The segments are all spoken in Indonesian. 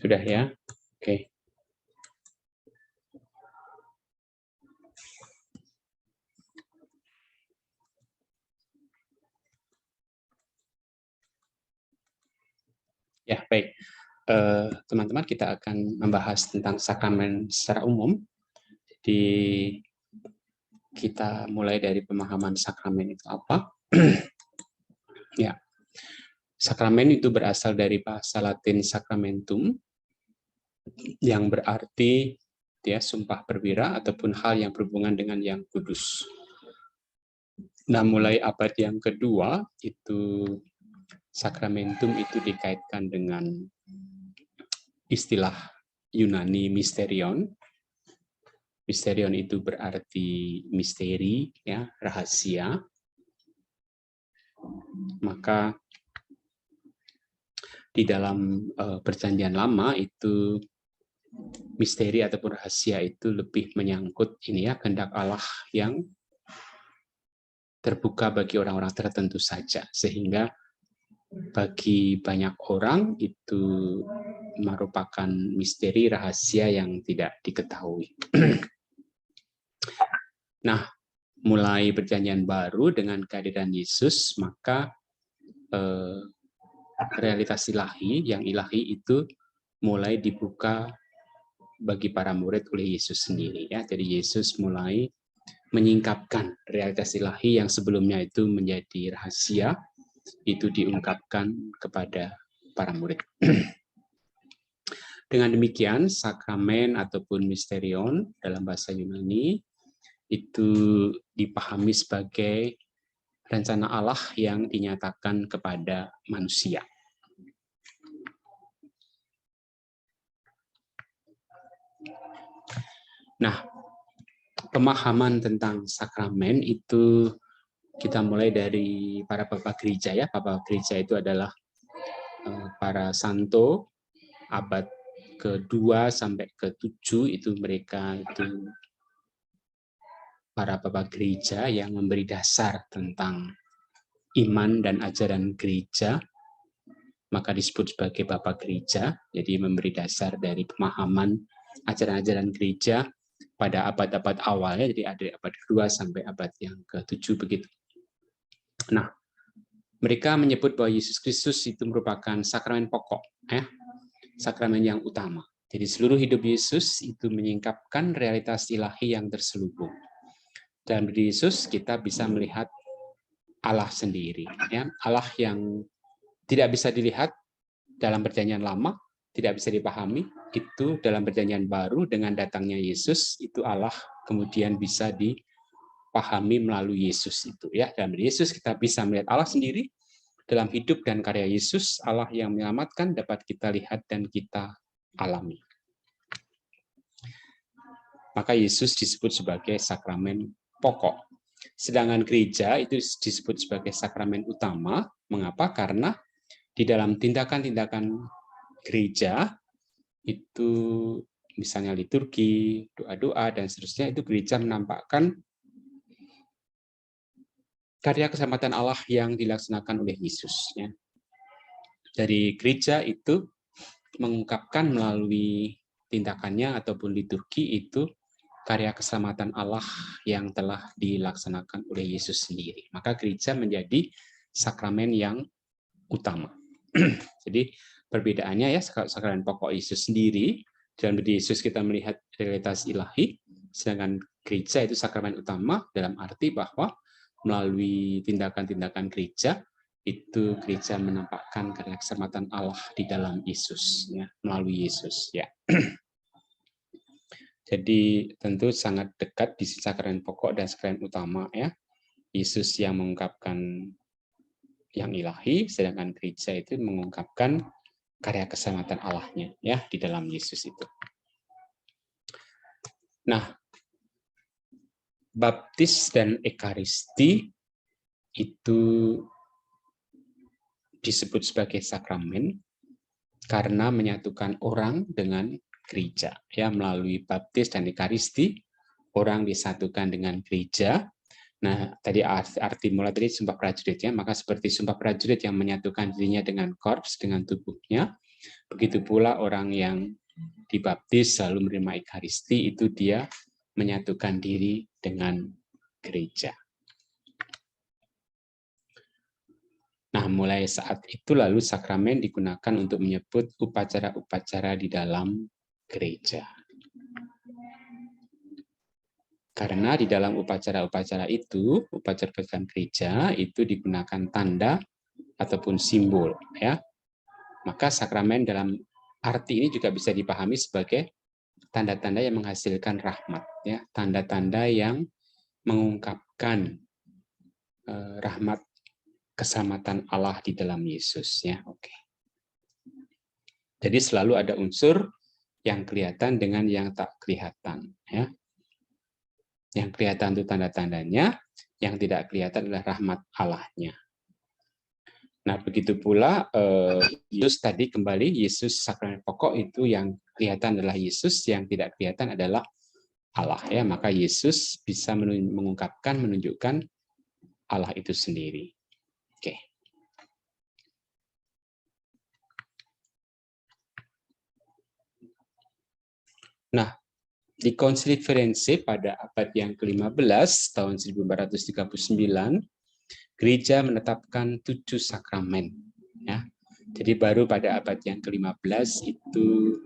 Sudah ya? Oke. Ya, baik. Teman-teman, kita akan membahas tentang sakramen secara umum. Jadi, kita mulai dari pemahaman sakramen itu apa. Ya, sakramen itu berasal dari bahasa Latin sacramentum, yang berarti sumpah perwira ataupun hal yang berhubungan dengan yang kudus. Nah, mulai abad yang kedua, itu sakramentum itu dikaitkan dengan istilah Yunani misterion. Misterion itu berarti misteri, ya, rahasia. Maka di dalam Perjanjian Lama itu misteri ataupun rahasia itu lebih menyangkut kehendak Allah yang terbuka bagi orang-orang tertentu saja, sehingga bagi banyak orang itu merupakan misteri rahasia yang tidak diketahui. Nah, mulai Perjanjian Baru dengan kehadiran Yesus, maka realitas ilahi, yang ilahi itu mulai dibuka bagi para murid oleh Yesus sendiri, ya. Jadi Yesus mulai menyingkapkan realitas ilahi yang sebelumnya itu menjadi rahasia, itu diungkapkan kepada para murid. Dengan demikian, sakramen ataupun misterion dalam bahasa Yunani itu dipahami sebagai rencana Allah yang dinyatakan kepada manusia. Nah, pemahaman tentang sakramen itu kita mulai dari para bapak gereja, ya. Bapak gereja itu adalah para santo abad ke-2 sampai ke-7, itu mereka itu para bapak gereja yang memberi dasar tentang iman dan ajaran gereja, maka disebut sebagai bapak gereja. Jadi memberi dasar dari pemahaman ajaran-ajaran gereja pada abad-abad awalnya, jadi ada abad ke-2 sampai abad yang ke-7 begitu. Nah, mereka menyebut bahwa Yesus Kristus itu merupakan sakramen pokok, ya, sakramen yang utama. Jadi seluruh hidup Yesus itu menyingkapkan realitas ilahi yang terselubung. Dalam diri Yesus kita bisa melihat Allah sendiri, ya, Allah yang tidak bisa dilihat dalam Perjanjian Lama, tidak bisa dipahami, itu dalam Perjanjian Baru dengan datangnya Yesus, itu Allah kemudian bisa dipahami melalui Yesus itu, ya. Dalam Yesus kita bisa melihat Allah sendiri. Dalam hidup dan karya Yesus, Allah yang menyelamatkan dapat kita lihat dan kita alami. Maka Yesus disebut sebagai sakramen pokok. Sedangkan gereja itu disebut sebagai sakramen utama. Mengapa? Karena di dalam tindakan-tindakan gereja itu misalnya liturgi, doa-doa, dan seterusnya, itu gereja menampakkan karya keselamatan Allah yang dilaksanakan oleh Yesus, ya. Dari gereja itu mengungkapkan melalui tindakannya ataupun liturgi itu karya keselamatan Allah yang telah dilaksanakan oleh Yesus sendiri. Maka gereja menjadi sakramen yang utama. Jadi perbedaannya, ya, sakramen pokok Yesus sendiri, dalam diri Yesus kita melihat realitas ilahi, sedangkan gereja itu sakramen utama dalam arti bahwa melalui tindakan-tindakan gereja itu gereja menampakkan karya keselamatan Allah di dalam Yesus, ya, melalui Yesus, ya. Jadi tentu sangat dekat di sakramen pokok dan sakramen utama, ya. Yesus yang mengungkapkan yang ilahi, sedangkan gereja itu mengungkapkan karya keselamatan Allahnya, ya, di dalam Yesus itu. Nah, baptis dan ekaristi itu disebut sebagai sakramen karena menyatukan orang dengan gereja, ya. Melalui baptis dan ekaristi orang disatukan dengan gereja. Nah, tadi arti mulai tadi sumpah prajurit, ya, maka seperti sumpah prajurit yang menyatukan dirinya dengan korps, dengan tubuhnya, Begitu pula orang yang dibaptis lalu menerima Ekaristi, itu dia menyatukan diri dengan gereja. Nah, mulai saat itu lalu sakramen digunakan untuk menyebut upacara-upacara di dalam gereja. Karena di dalam upacara-upacara itu, upacara-upacara gereja itu digunakan tanda ataupun simbol, ya. Maka sakramen dalam arti ini juga bisa dipahami sebagai tanda-tanda yang menghasilkan rahmat, ya, tanda-tanda yang mengungkapkan rahmat keselamatan Allah di dalam Yesus, ya. Oke. Jadi selalu ada unsur yang kelihatan dengan yang tak kelihatan, ya. Yang kelihatan itu tanda-tandanya, yang tidak kelihatan adalah rahmat Allah-nya. Nah, begitu pula Yesus tadi kembali, Yesus sakramen pokok itu yang kelihatan adalah Yesus, yang tidak kelihatan adalah Allah, ya. Maka Yesus bisa mengungkapkan, menunjukkan Allah itu sendiri. Oke. Nah, di Konsili Firenze pada abad yang ke-15 tahun 1439, gereja menetapkan 7 sakramen, ya. Jadi baru pada abad yang ke-15 itu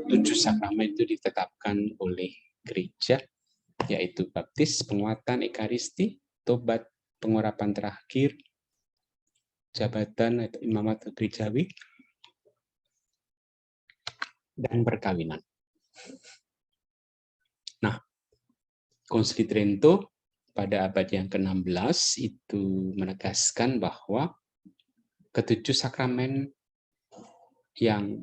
7 sakramen itu ditetapkan oleh gereja, yaitu baptis, penguatan, ekaristi, tobat, pengurapan terakhir, jabatan atau imamat gerejawi, dan perkawinan. Nah, Konsili Trento pada abad yang ke-16 itu menegaskan bahwa ketujuh sakramen yang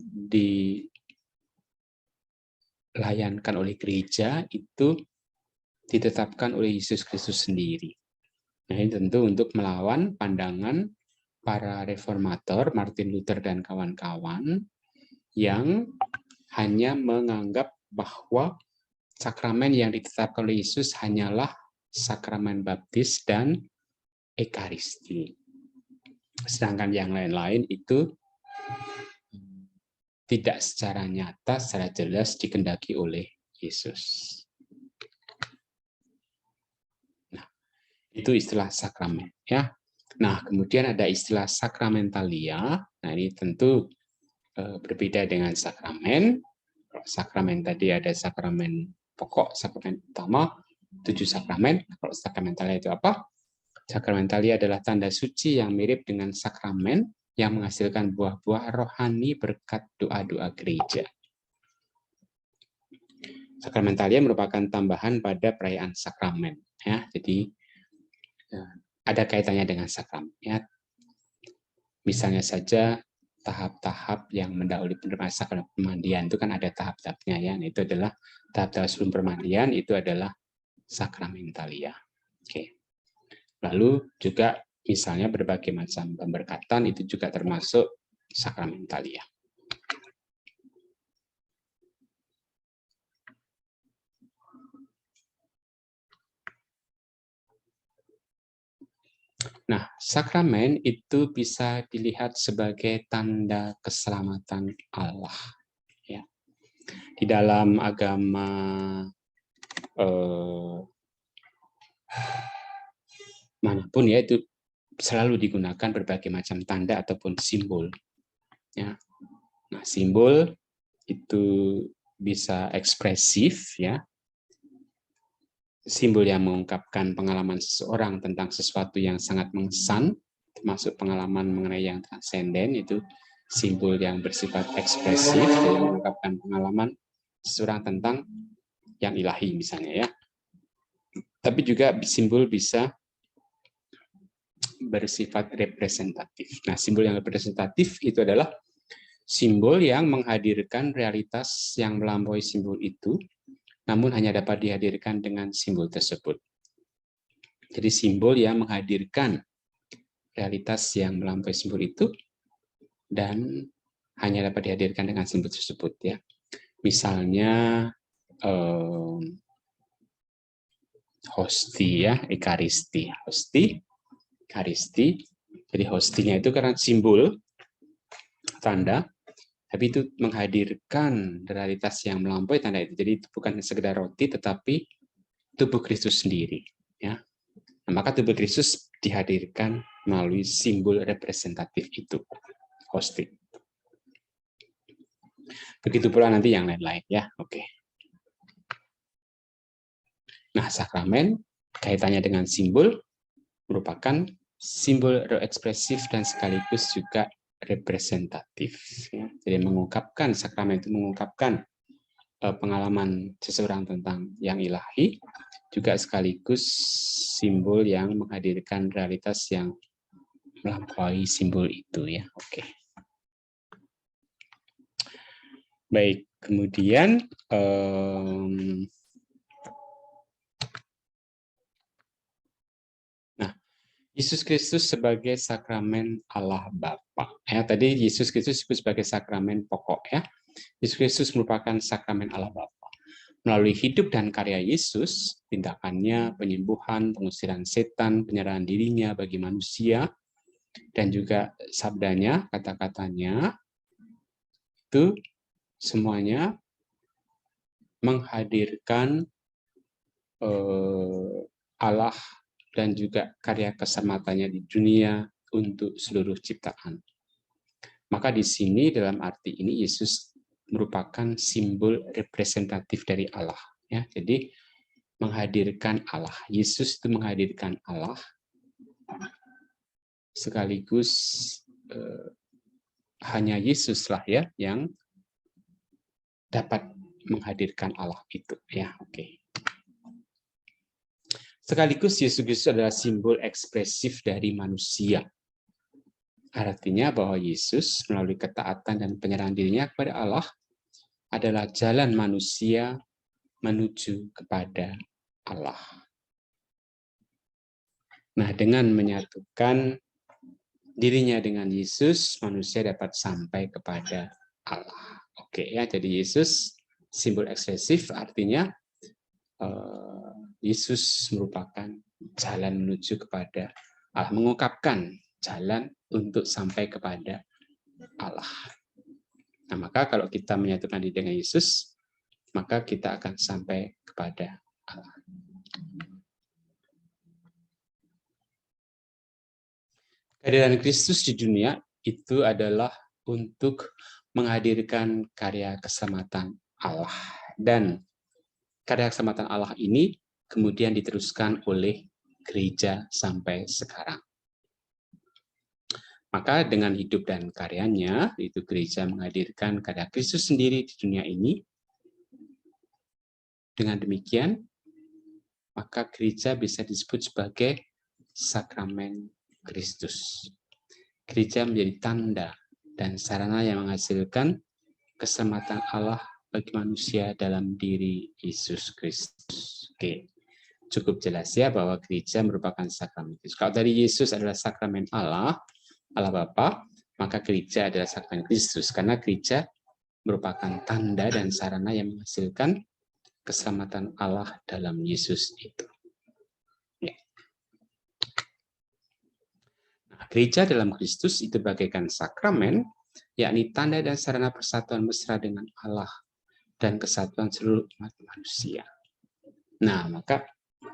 dilayankan oleh gereja itu ditetapkan oleh Yesus Kristus sendiri. Nah, ini tentu untuk melawan pandangan para reformator, Martin Luther dan kawan-kawan, yang hanya menganggap bahwa sakramen yang ditetapkan oleh Yesus hanyalah sakramen baptis dan ekaristi. Sedangkan yang lain-lain itu tidak secara nyata, secara jelas dikehendaki oleh Yesus. Nah, itu istilah sakramen, ya. Nah, kemudian ada istilah sakramentalia. Nah, ini tentu berbeda dengan sakramen. Kalau sakramen tadi ada sakramen pokok, sakramen utama, 7 sakramen. Kalau sakramentalia itu apa? Sakramentalia adalah tanda suci yang mirip dengan sakramen yang menghasilkan buah-buah rohani berkat doa-doa gereja. Sakramentalia merupakan tambahan pada perayaan sakramen, ya. Jadi ada kaitannya dengan sakramen, ya. Misalnya saja tahap-tahap yang mendahului penerimaan sakramen permandian itu kan ada tahap-tahapnya, ya. Nah, itu adalah tahap-tahap sebelum permandian, itu adalah sakramentalia. Oke. Lalu juga misalnya berbagai macam pemberkatan itu juga termasuk sakramentalia. Nah, sakramen itu bisa dilihat sebagai tanda keselamatan Allah. Ya. Di dalam agama manapun, ya, itu selalu digunakan berbagai macam tanda ataupun simbol. Ya. Nah, simbol itu bisa ekspresif, ya. Simbol yang mengungkapkan pengalaman seseorang tentang sesuatu yang sangat mengesan, termasuk pengalaman mengenai yang transenden, itu simbol yang bersifat ekspresif, yang mengungkapkan pengalaman seseorang tentang yang ilahi misalnya, ya. Tapi juga simbol bisa bersifat representatif. Nah, simbol yang representatif itu adalah simbol yang menghadirkan realitas yang melampaui simbol itu, namun hanya dapat dihadirkan dengan simbol tersebut. Jadi simbol yang menghadirkan realitas yang melampaui simbol itu dan hanya dapat dihadirkan dengan simbol tersebut, ya. Misalnya hosti, ya, ekaristi, hosti, ekaristi. Jadi hostinya itu karena simbol, tanda. Tapi itu menghadirkan realitas yang melampaui tanda itu. Jadi itu bukan sekedar roti, tetapi tubuh Kristus sendiri. Ya. Nah, maka tubuh Kristus dihadirkan melalui simbol representatif itu, hosting. Begitu pula nanti yang lain-lain ya. Oke. Nah, sakramen kaitannya dengan simbol merupakan simbol ekspresif dan sekaligus juga representatif. Ya. Jadi mengungkapkan sakramen itu mengungkapkan pengalaman seseorang tentang yang ilahi, juga sekaligus simbol yang menghadirkan realitas yang melampaui simbol itu ya. Oke. Baik, kemudian Yesus Kristus sebagai sakramen Allah Bapa. Ya, tadi Yesus Kristus disebut sebagai sakramen pokok ya. Yesus Kristus merupakan sakramen Allah Bapa. Melalui hidup dan karya Yesus, tindakannya, penyembuhan, pengusiran setan, penyerahan dirinya bagi manusia, dan juga sabdanya, kata-katanya, itu semuanya menghadirkan Allah dan juga karya keselamatannya di dunia untuk seluruh ciptaan. Maka di sini dalam arti ini Yesus merupakan simbol representatif dari Allah. Ya, jadi menghadirkan Allah. Yesus itu menghadirkan Allah sekaligus hanya Yesuslah ya yang dapat menghadirkan Allah itu. Ya, oke. Sekaligus Yesus Kristus adalah simbol ekspresif dari manusia. Artinya bahwa Yesus melalui ketaatan dan penyerahan dirinya kepada Allah adalah jalan manusia menuju kepada Allah. Nah, dengan menyatukan dirinya dengan Yesus, manusia dapat sampai kepada Allah. Oke ya, jadi Yesus simbol ekspresif artinya Yesus merupakan jalan menuju kepada Allah, mengungkapkan jalan untuk sampai kepada Allah. Nah, maka kalau kita menyatukan diri dengan Yesus, maka kita akan sampai kepada Allah. Kehadiran Kristus di dunia itu adalah untuk menghadirkan karya keselamatan Allah. Dan karya keselamatan Allah ini kemudian diteruskan oleh gereja sampai sekarang. Maka dengan hidup dan karyanya, itu gereja menghadirkan karya Kristus sendiri di dunia ini. Dengan demikian, maka gereja bisa disebut sebagai sakramen Kristus. Gereja menjadi tanda dan sarana yang menghasilkan keselamatan Allah bagi manusia dalam diri Yesus Kristus. Oke, cukup jelas ya bahwa gereja merupakan sakramen Kristus. Kalau tadi Yesus adalah sakramen Allah, Allah Bapa, maka gereja adalah sakramen Kristus karena gereja merupakan tanda dan sarana yang menghasilkan keselamatan Allah dalam Yesus itu. Ya. Nah, gereja dalam Kristus itu bagaikan sakramen, yakni tanda dan sarana persatuan mesra dengan Allah dan kesatuan seluruh umat manusia. Nah, maka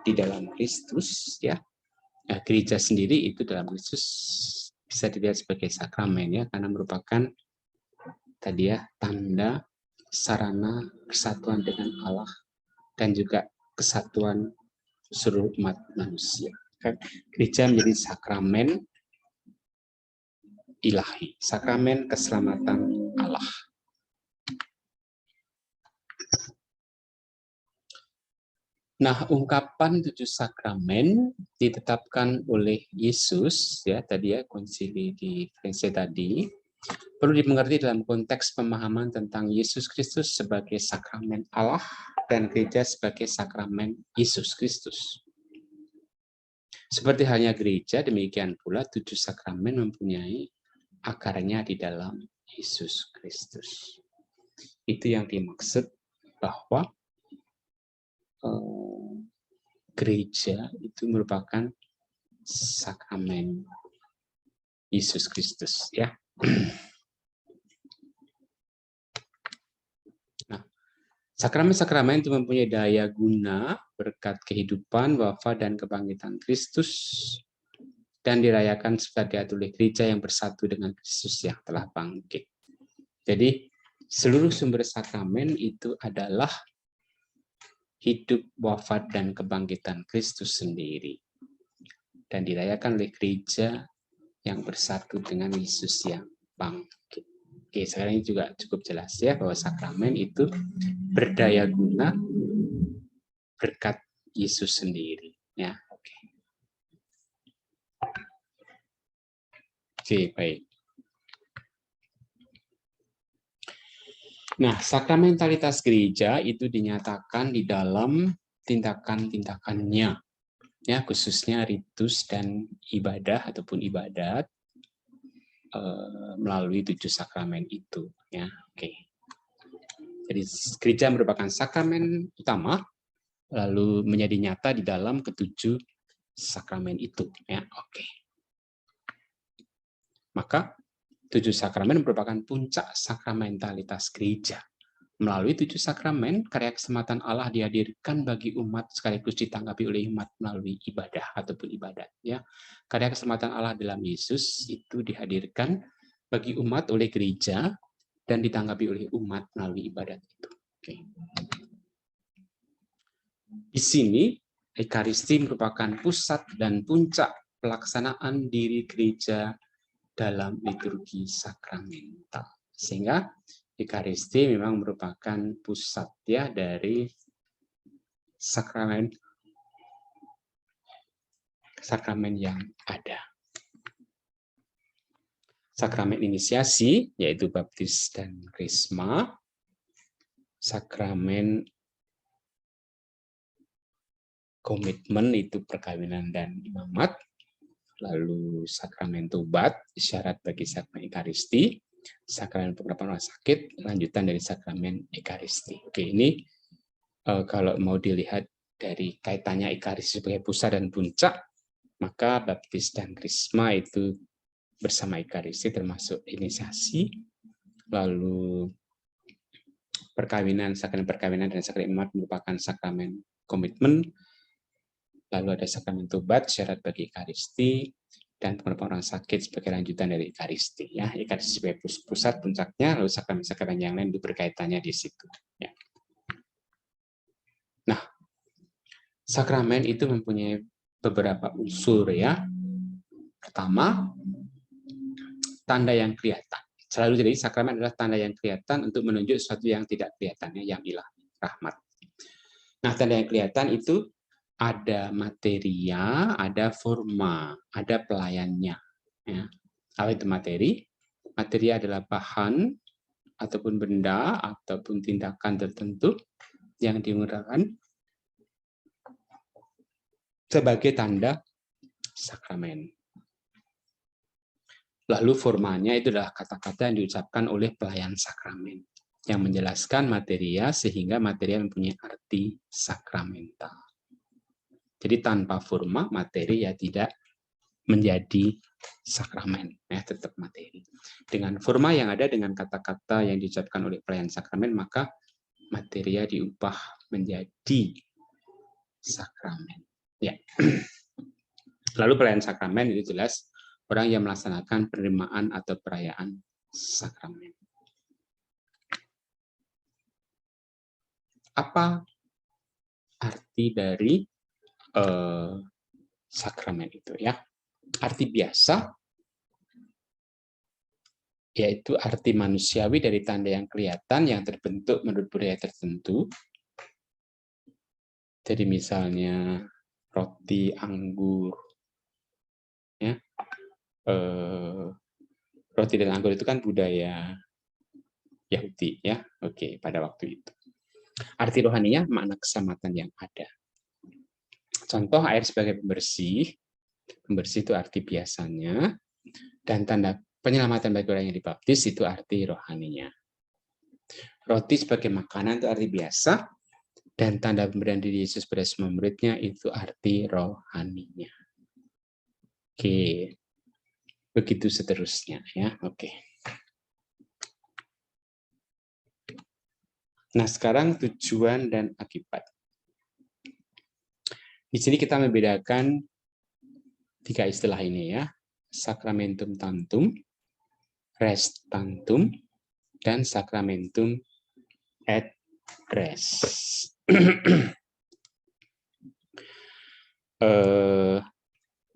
di dalam Kristus ya, gereja sendiri itu dalam Kristus bisa dilihat sebagai sakramen ya, karena merupakan tadi ya tanda sarana persatuan dengan Allah dan juga kesatuan seluruh umat manusia. Gereja menjadi sakramen ilahi, sakramen keselamatan Allah. Nah, ungkapan 7 sakramen ditetapkan oleh Yesus ya tadi ya konsili di Firenze tadi perlu dimengerti dalam konteks pemahaman tentang Yesus Kristus sebagai sakramen Allah dan gereja sebagai sakramen Yesus Kristus. Seperti halnya gereja, demikian pula 7 sakramen mempunyai akarnya di dalam Yesus Kristus. Itu yang dimaksud bahwa gereja itu merupakan sakramen Yesus Kristus ya. Sakramen-sakramen itu mempunyai daya guna berkat kehidupan, wafat, dan kebangkitan Kristus, dan dirayakan sebagai oleh gereja yang bersatu dengan Kristus yang telah bangkit. Jadi, seluruh sumber sakramen itu adalah hidup, wafat, dan kebangkitan Kristus sendiri. Dan dirayakan oleh gereja yang bersatu dengan Yesus yang bangkit. Oke, sekarang ini juga cukup jelas ya, bahwa sakramen itu berdaya guna berkat Yesus sendiri. Ya, oke. Oke, baik. Nah, sakramentalitas gereja itu dinyatakan di dalam tindakan-tindakannya, ya, khususnya ritus dan ibadah ataupun ibadat melalui 7 sakramen itu. Ya, oke. Jadi gereja merupakan sakramen utama, lalu menjadi nyata di dalam ketujuh sakramen itu. Ya, oke. Maka 7 sakramen merupakan puncak sakramentalitas gereja. Melalui 7 sakramen, karya keselamatan Allah dihadirkan bagi umat sekaligus ditanggapi oleh umat melalui ibadah ataupun ibadat. Ya, karya keselamatan Allah dalam Yesus itu dihadirkan bagi umat oleh gereja dan ditanggapi oleh umat melalui ibadat itu. Oke. Di sini, Ekaristi merupakan pusat dan puncak pelaksanaan diri gereja dalam liturgi sakramental. Sehingga Ekaristi memang merupakan pusat ya dari sakramen yang ada. Sakramen inisiasi yaitu baptis dan krisma, sakramen komitmen itu perkawinan dan imamat, lalu sakramen tobat syarat bagi sakramen Ekaristi, sakramen penerapan orang sakit, lanjutan dari sakramen Ekaristi. Oke, ini kalau mau dilihat dari kaitannya Ekaristi sebagai pusat dan puncak, maka baptis dan krisma itu bersama Ekaristi termasuk inisiasi, lalu perkawinan, sakramen perkawinan dan sakramen imamat merupakan sakramen komitmen, lalu ada sakramen tobat syarat bagi Ekaristi, dan penerapan orang sakit sebagai lanjutan dari Ekaristi. Ya, Ekaristi sebagai pusat puncaknya, lalu sakramen-sakramen yang lain itu berkaitannya di situ. Ya. Nah, sakramen itu mempunyai beberapa unsur ya. Pertama, tanda yang kelihatan. Selalu jadi sakramen adalah tanda yang kelihatan untuk menunjuk sesuatu yang tidak kelihatannya, yang ilahi, rahmat. Nah, tanda yang kelihatan itu ada materia, ada forma, ada pelayannya. Ya. Apa itu materi? Materi adalah bahan ataupun benda ataupun tindakan tertentu yang digunakan sebagai tanda sakramen. Lalu formanya itu adalah kata-kata yang diucapkan oleh pelayan sakramen yang menjelaskan materia sehingga materia mempunyai arti sakramental. Jadi tanpa forma materi ya tidak menjadi sakramen, ya tetap materi. Dengan forma yang ada dengan kata-kata yang diucapkan oleh pelayan sakramen, maka materia diubah menjadi sakramen. Ya. Lalu pelayan sakramen itu jelas orang yang melaksanakan penerimaan atau perayaan sakramen. Apa arti dari sakramen itu ya? Arti biasa yaitu arti manusiawi dari tanda yang kelihatan yang terbentuk menurut budaya tertentu. Jadi misalnya roti, anggur, ya, roti dan anggur itu kan budaya Yahudi, ya, oke, pada waktu itu. Arti rohaninya makna keselamatan yang ada. Contoh air sebagai pembersih itu arti biasanya, dan tanda penyelamatan bagi orang yang dibaptis itu arti rohaninya. Roti sebagai makanan itu arti biasa, dan tanda pemberian diri Yesus pada semua muridnya itu arti rohaninya. Oke, begitu seterusnya ya. Oke. Nah, sekarang tujuan dan akibat. Di sini kita membedakan 3 istilah ini ya. Sacramentum tantum, res tantum, dan sacramentum et res.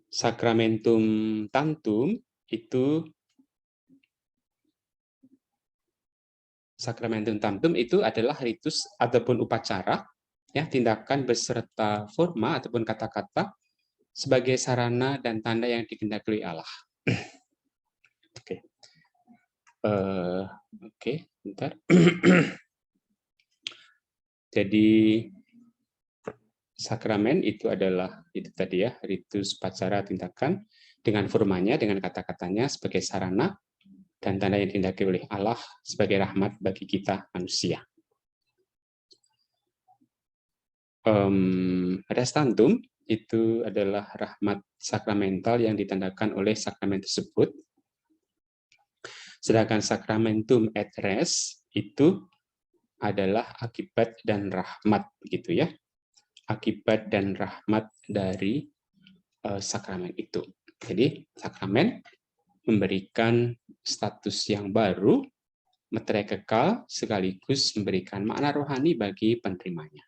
Sacramentum tantum itu adalah ritus ataupun upacara, ya, tindakan beserta forma ataupun kata-kata sebagai sarana dan tanda yang dikehendaki oleh Allah. Oke. Oke, bentar. Jadi sakramen itu adalah itu tadi ya, ritus upacara tindakan dengan formanya, dengan kata-katanya sebagai sarana dan tanda yang dikehendaki oleh Allah sebagai rahmat bagi kita manusia. Restantum itu adalah rahmat sakramental yang ditandakan oleh sakramen tersebut. Sedangkan sakramentum et res itu adalah akibat dan rahmat, begitu ya. Akibat dan rahmat dari sakramen itu. Jadi sakramen memberikan status yang baru, materai kekal, sekaligus memberikan makna rohani bagi penerimanya.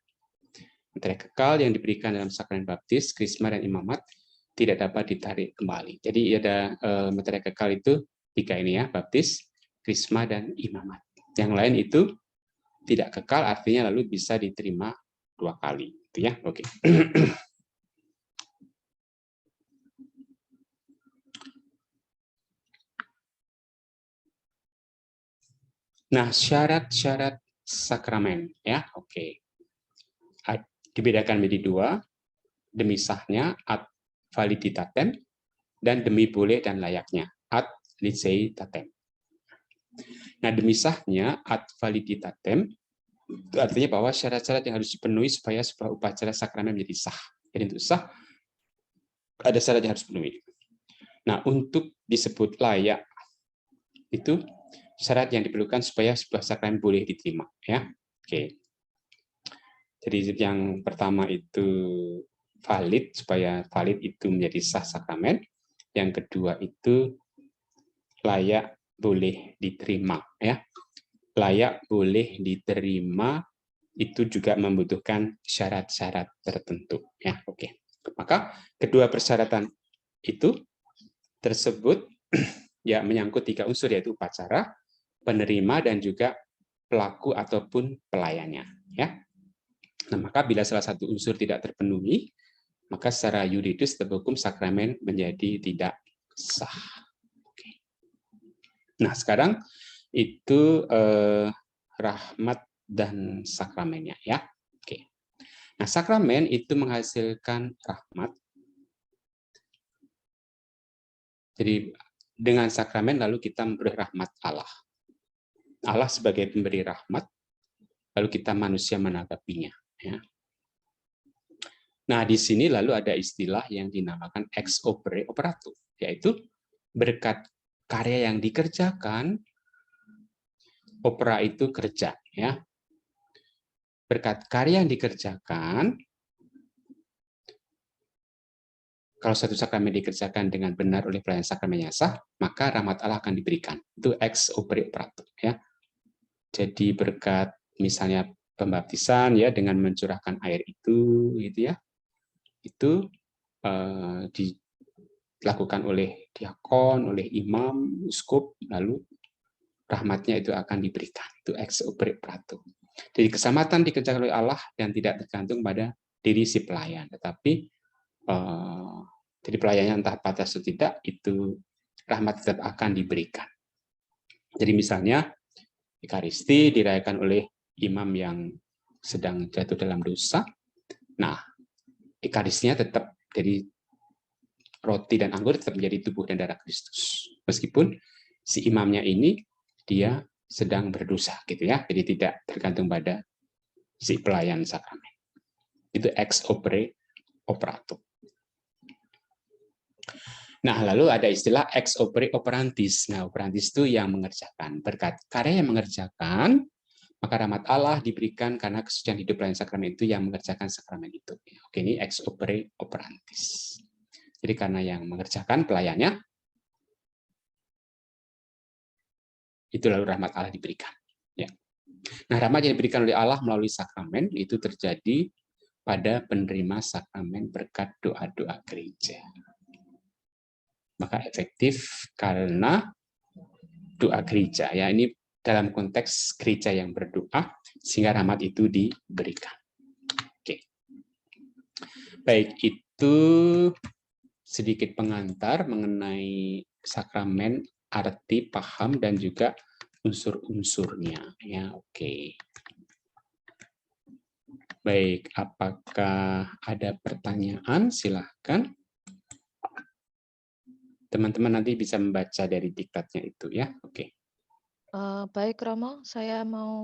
Materai kekal yang diberikan dalam sakramen baptis, krisma, dan imamat tidak dapat ditarik kembali. Jadi ada materai kekal itu 3 ini ya, baptis, krisma, dan imamat. Yang lain itu tidak kekal, artinya lalu bisa diterima 2 kali. Itu ya, oke. Nah, syarat-syarat sakramen ya, oke. Dibedakan menjadi 2, demi sahnya ad validitatem dan demi boleh dan layaknya ad licitatem. Nah, demi sahnya ad validitatem itu artinya bahwa syarat-syarat yang harus dipenuhi supaya sebuah upacara sakramen menjadi sah. Jadi untuk sah ada syarat yang harus dipenuhi. Nah, untuk disebut layak itu syarat yang diperlukan supaya sebuah sakramen boleh diterima ya. Oke. Jadi yang pertama itu valid, supaya valid itu menjadi sah sakramen. Yang kedua itu layak boleh diterima ya. Layak boleh diterima itu juga membutuhkan syarat-syarat tertentu ya. Oke. Maka kedua persyaratan itu tersebut ya menyangkut 3 unsur, yaitu upacara, penerima, dan juga pelaku ataupun pelayannya ya. Nah, maka bila salah satu unsur tidak terpenuhi, maka secara yuridis terhukum sakramen menjadi tidak sah. Oke. Nah, sekarang itu rahmat dan sakramennya ya. Oke. Nah, sakramen itu menghasilkan rahmat. Jadi dengan sakramen lalu kita memberi rahmat Allah. Allah sebagai pemberi rahmat, lalu kita manusia menanggapinya ya. Nah, di sini lalu ada istilah yang dinamakan ex opere operato, yaitu berkat karya yang dikerjakan, opera itu kerja ya. Berkat karya yang dikerjakan, kalau satu sakramen dikerjakan dengan benar oleh pelayan sakramennya sah, maka rahmat Allah akan diberikan. Itu ex opere operato ya. Jadi berkat misalnya pembaptisan ya, dengan mencurahkan air itu gitu ya. Itu dilakukan oleh diakon, oleh imam, uskup, lalu rahmatnya itu akan diberikan. Itu ex opere operato. Jadi keselamatan dikerjakan oleh Allah dan tidak tergantung pada diri si pelayan, tetapi jadi pelayannya entah batas atau tidak, itu rahmat tetap akan diberikan. Jadi misalnya Ekaristi dirayakan oleh imam yang sedang jatuh dalam dosa. Nah, Ekaristinya tetap jadi roti dan anggur tetap menjadi tubuh dan darah Kristus. Meskipun si imamnya ini dia sedang berdosa gitu ya. Jadi tidak tergantung pada si pelayan sakramen. Itu ex opere operato. Nah, lalu ada istilah ex opere operantis. Nah, operantis itu yang mengerjakan. Berkat karya yang mengerjakan, Maka rahmat Allah diberikan karena kesucian hidup pelayan sakramen itu yang mengerjakan sakramen itu. Oke, ini ex opere operantis. Jadi karena yang mengerjakan pelayannya, itu lalu rahmat Allah diberikan. Ya. Nah, rahmat yang diberikan oleh Allah melalui sakramen itu terjadi pada penerima sakramen berkat doa-doa gereja. Maka efektif karena doa gereja. Ya, ini dalam konteks gereja yang berdoa sehingga rahmat itu diberikan. Oke. Baik, itu sedikit pengantar mengenai sakramen, arti, paham, dan juga unsur-unsurnya. Ya, oke. Baik, apakah ada pertanyaan? Silahkan. Teman-teman nanti bisa membaca dari diktatnya itu ya. Oke. Baik Romo, saya mau